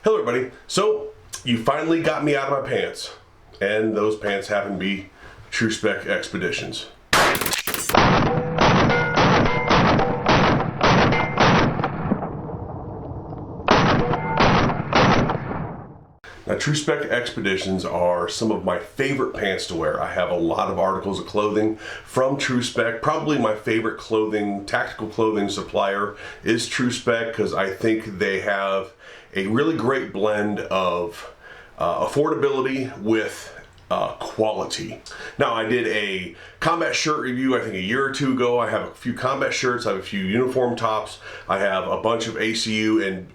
Hello everybody. So you finally got me out of my pants, and those pants happen to be Tru-Spec Xpeditions. Now, Tru-Spec Xpeditions are some of my favorite pants to wear. I have a lot of articles of clothing from Tru-Spec. Probably my favorite tactical clothing supplier is Tru-Spec because I think they have a really great blend of affordability with quality. Now, I did a combat shirt review I think a year or two ago. I have a few combat shirts, I have a few uniform tops, I have a bunch of ACU and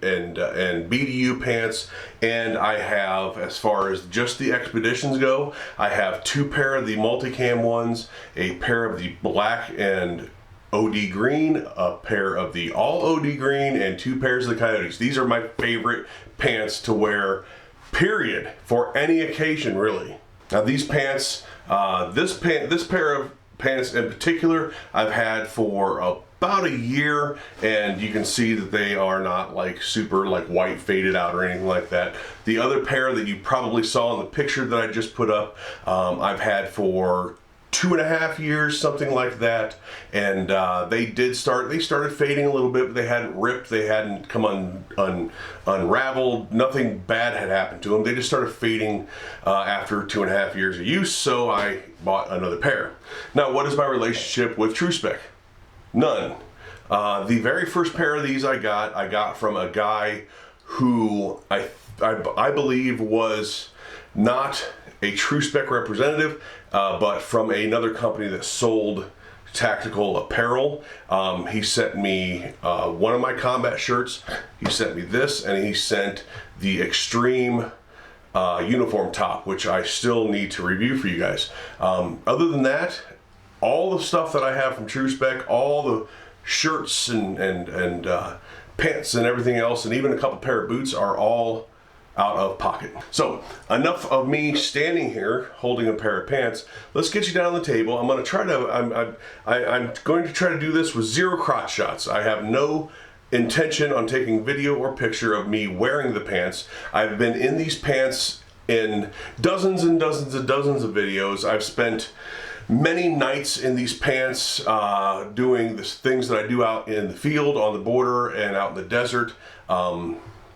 BDU pants, and I have, as far as just the Xpeditions go, I have two pair of the multicam ones, a pair of the black and OD green, a pair of the all OD green, and two pairs of the Coyotes. These are my favorite pants to wear, period, for any occasion, really. Now these pants, this pair of pants in particular, I've had for about a year, and you can see that they are not like super like white faded out or anything like that. The other pair that you probably saw in the picture that I just put up, I've had for 2.5 years, something like that, and they started fading a little bit, but they hadn't ripped, they hadn't come unraveled, nothing bad had happened to them. They just started fading after 2.5 years of use, so I bought another pair. Now, what is my relationship with Tru-Spec? None. The very first pair of these I got from a guy who I believe was not a Tru-Spec representative, but from another company that sold tactical apparel. He sent me one of my combat shirts, he sent me this, and he sent the Extreme uniform top, which I still need to review for you guys. Other than that, all the stuff that I have from Tru-Spec, all the shirts and pants and everything else, and even a couple pair of boots are all out of pocket. So enough of me standing here holding a pair of pants. Let's get you down on the table. I'm going to try to do this with zero crotch shots. I have no intention on taking video or picture of me wearing the pants. I've been in these pants in dozens and dozens and dozens of videos. I've spent many nights in these pants doing the things that I do out in the field, on the border, and out in the desert.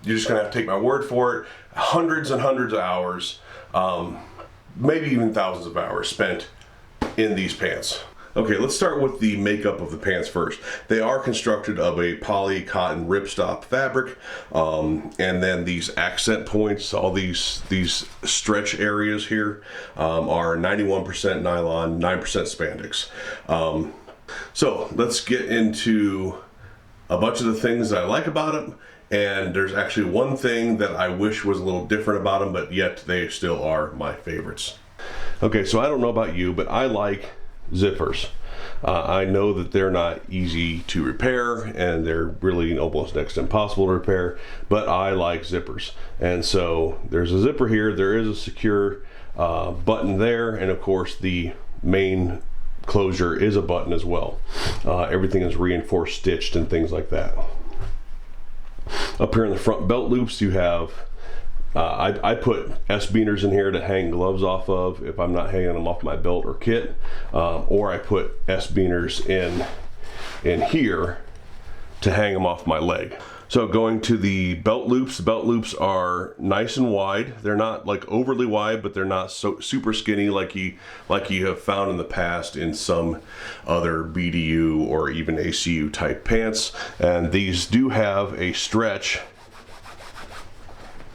You're just gonna have to take my word for it. Hundreds and hundreds of hours, maybe even thousands of hours spent in these pants. Okay, let's start with the makeup of the pants first. They are constructed of a poly cotton ripstop fabric, and then these accent points, all these stretch areas here, are 91% nylon, 9% spandex. So let's get into a bunch of the things that I like about them. And there's actually one thing that I wish was a little different about them, but yet they still are my favorites. Okay, so I don't know about you, but I like zippers. I know that they're not easy to repair, and they're really almost next to impossible to repair, but I like zippers. And so there's a zipper here, there is a secure button there, and of course the main closure is a button as well. Everything is reinforced, stitched, and things like that. Up here in the front belt loops, you have, I put S-beaners in here to hang gloves off of if I'm not hanging them off my belt or kit, or I put S-beaners in here to hang them off my leg. So going to the belt loops are nice and wide. They're not like overly wide, but they're not so super skinny like you have found in the past in some other BDU or even ACU type pants. And these do have a stretch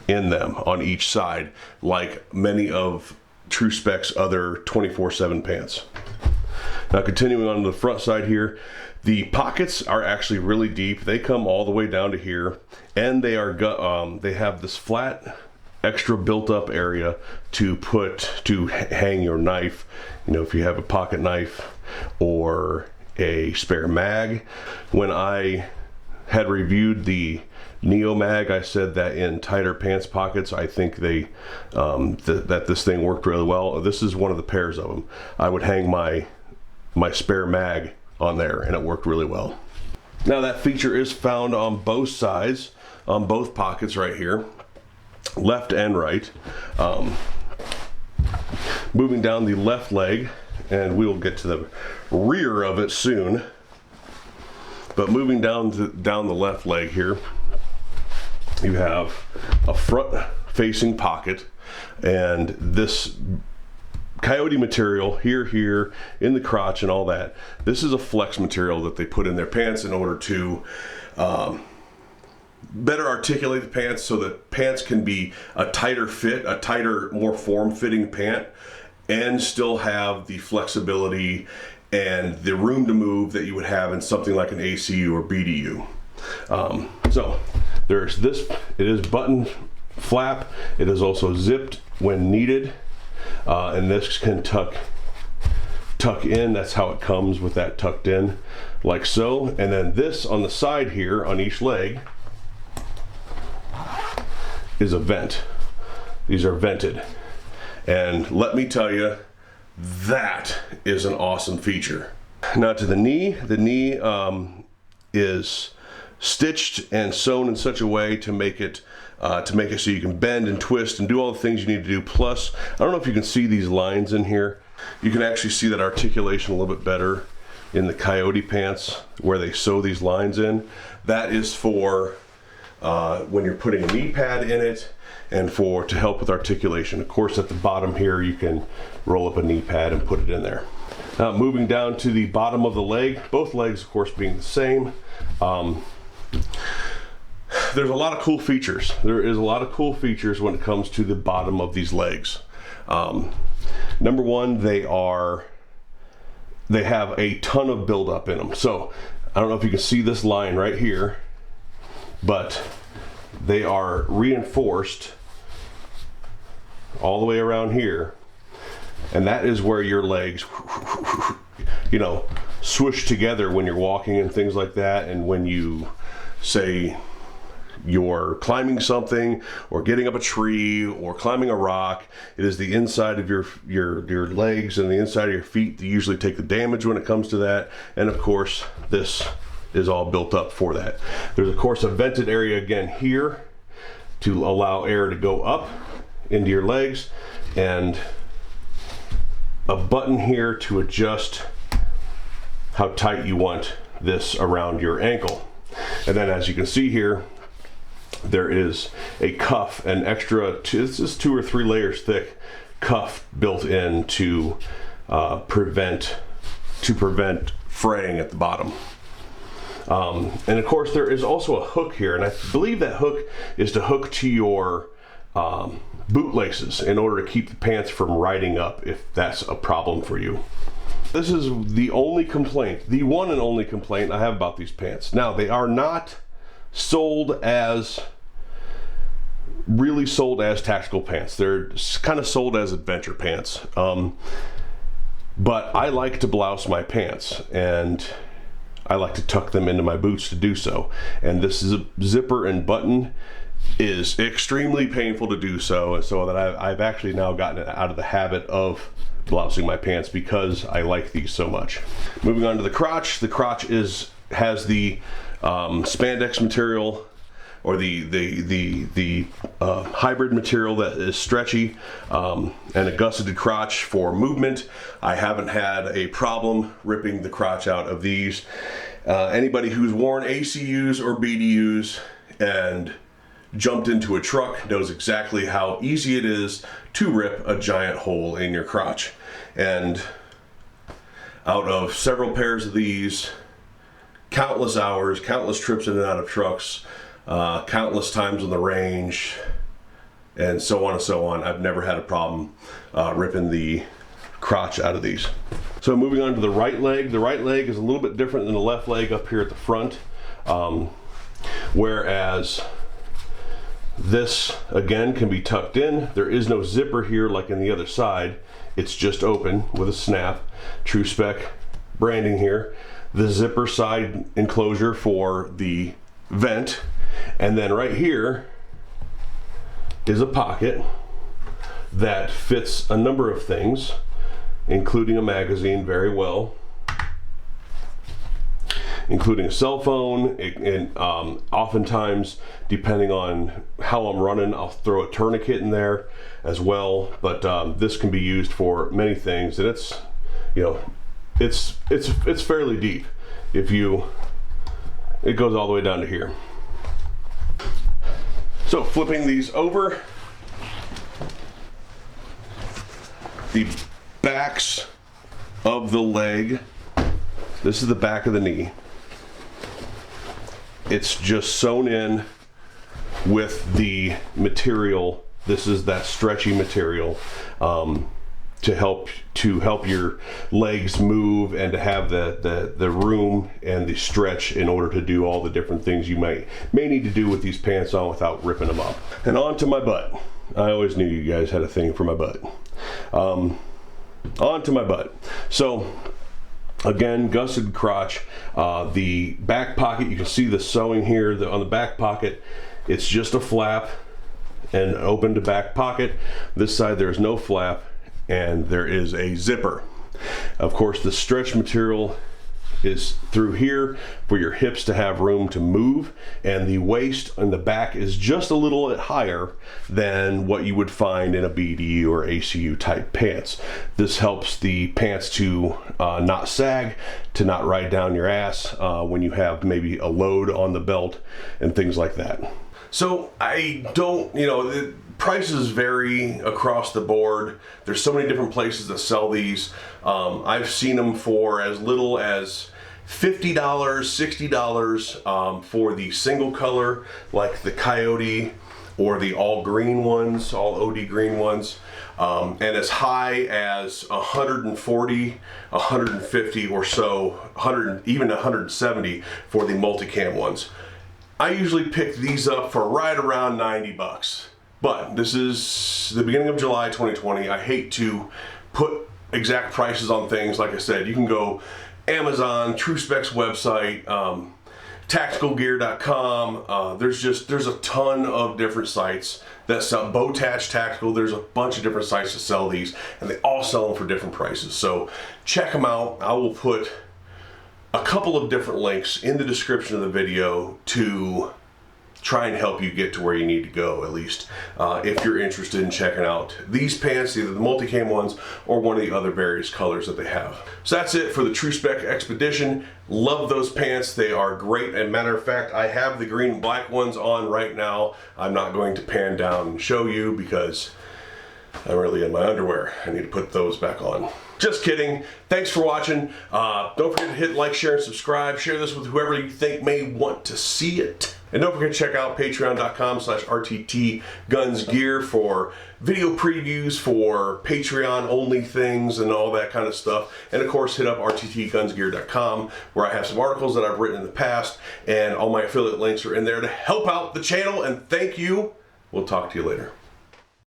in them on each side, like many of Tru-Spec's other 24/7 pants. Now, continuing on the front side here, the pockets are actually really deep. They come all the way down to here, and they have this flat, extra built-up area to hang your knife. You know, if you have a pocket knife or a spare mag. When I had reviewed the Neo Mag, I said that in tighter pants pockets, I think that this thing worked really well. This is one of the pairs of them. I would hang my spare mag on there, and it worked really well. Now, that feature is found on both sides, on both pockets right here. left and right. Moving down the left leg, and we'll get to the rear of it soon. But moving down the left leg here, you have a front-facing pocket, and this coyote material here in the crotch and all that. This is a flex material that they put in their pants in order to better articulate the pants so that pants can be a tighter fit, a tighter, more form-fitting pant, and still have the flexibility and the room to move that you would have in something like an ACU or BDU. So there's this, it is button flap, it is also zipped when needed, and this can tuck in. That's how it comes, with that tucked in like so. And then this on the side here on each leg is a vent. These are vented, and let me tell you, that is an awesome feature. Now to the knee is stitched and sewn in such a way to make it so you can bend and twist and do all the things you need to do. Plus, I don't know if you can see these lines in here. You can actually see that articulation a little bit better in the coyote pants where they sew these lines in. That is for when you're putting a knee pad in it, and to help with articulation. Of course, at the bottom here, you can roll up a knee pad and put it in there. Now, moving down to the bottom of the leg, both legs, of course, being the same. There's a lot of cool features. There is a lot of cool features when it comes to the bottom of these legs. Number one, they have a ton of buildup in them. So I don't know if you can see this line right here, but they are reinforced all the way around here, and that is where your legs, you know, swoosh together when you're walking and things like that. And when you say you're climbing something or getting up a tree or climbing a rock, it is the inside of your legs and the inside of your feet that usually take the damage when it comes to that. And of course, this is all built up for that. There's of course a vented area again here to allow air to go up into your legs, and a button here to adjust how tight you want this around your ankle. And then as you can see here, there is a cuff, an extra, this is 2 or 3 layers thick cuff built in to prevent fraying at the bottom. And of course there is also a hook here, and I believe that hook is to hook to your boot laces in order to keep the pants from riding up if that's a problem for you. This is the only complaint, the one and only complaint I have about these pants. Now, they are not really sold as tactical pants. They're kind of sold as adventure pants. But I like to blouse my pants, and I like to tuck them into my boots to do so. And this is a zipper and button is extremely painful to do so, and so that I've actually now gotten out of the habit of blousing my pants because I like these so much. Moving on to the crotch. The crotch has the spandex material, or the hybrid material that is stretchy, and a gusseted crotch for movement. I haven't had a problem ripping the crotch out of these. Anybody who's worn ACUs or BDUs and jumped into a truck knows exactly how easy it is to rip a giant hole in your crotch. And out of several pairs of these, countless hours, countless trips in and out of trucks, countless times on the range, and so on and so on, I've never had a problem ripping the crotch out of these. So moving on to the right leg. The right leg is a little bit different than the left leg up here at the front, whereas this again can be tucked in. There is no zipper here like in the other side. It's just open with a snap. Tru-Spec branding here. The zipper side enclosure for the vent, and then right here is a pocket that fits a number of things, including a magazine very well. including a cell phone, and oftentimes, depending on how I'm running, I'll throw a tourniquet in there as well. But this can be used for many things, and it's, you know, it's fairly deep. It goes all the way down to here. So flipping these over, the backs of the leg, this is the back of the knee. It's just sewn in with the material. This is that stretchy material to help your legs move and to have the room and the stretch in order to do all the different things you may need to do with these pants on without ripping them up. And on to my butt. I always knew you guys had a thing for my butt. On to my butt. So again, gusseted crotch. The back pocket, you can see the sewing here on the back pocket. It's just a flap and open to back pocket. This side there's no flap, and there is a zipper. Of course, the stretch material is through here for your hips to have room to move, and the waist and the back is just a little bit higher than what you would find in a BDU or ACU type pants. This helps the pants to not sag, to not ride down your ass when you have maybe a load on the belt and things like that. So I don't, you know, the prices vary across the board. There's so many different places that sell these. I've seen them for as little as $50, $60 for the single color, like the Coyote or the all green ones, all OD green ones, and as high as 140, 150 or so, 100, even 170 for the multicam ones. I usually pick these up for right around 90 bucks. But this is the beginning of July 2020. I hate to put exact prices on things. Like I said, you can go Amazon, Tru-Spec's website, tacticalgear.com. There's a ton of different sites that sell Bowtach Tactical. There's a bunch of different sites that sell these, and they all sell them for different prices. So check them out. I will put a couple of different links in the description of the video to try and help you get to where you need to go, at least if you're interested in checking out these pants, either the multicam ones or one of the other various colors that they have. So that's it for the Tru-Spec Xpedition. Love those pants. They are great. And matter of fact, I have the green and black ones on right now. I'm not going to pan down and show you because I'm really in my underwear. I need to put those back on. Just kidding. Thanks for watching. Don't forget to hit like, share, and subscribe. Share this with whoever you think may want to see it. And don't forget to check out patreon.com/RTTGunsGear for video previews for Patreon only things and all that kind of stuff. And of course, hit up rttgunsgear.com where I have some articles that I've written in the past, and all my affiliate links are in there to help out the channel. And thank you. We'll talk to you later.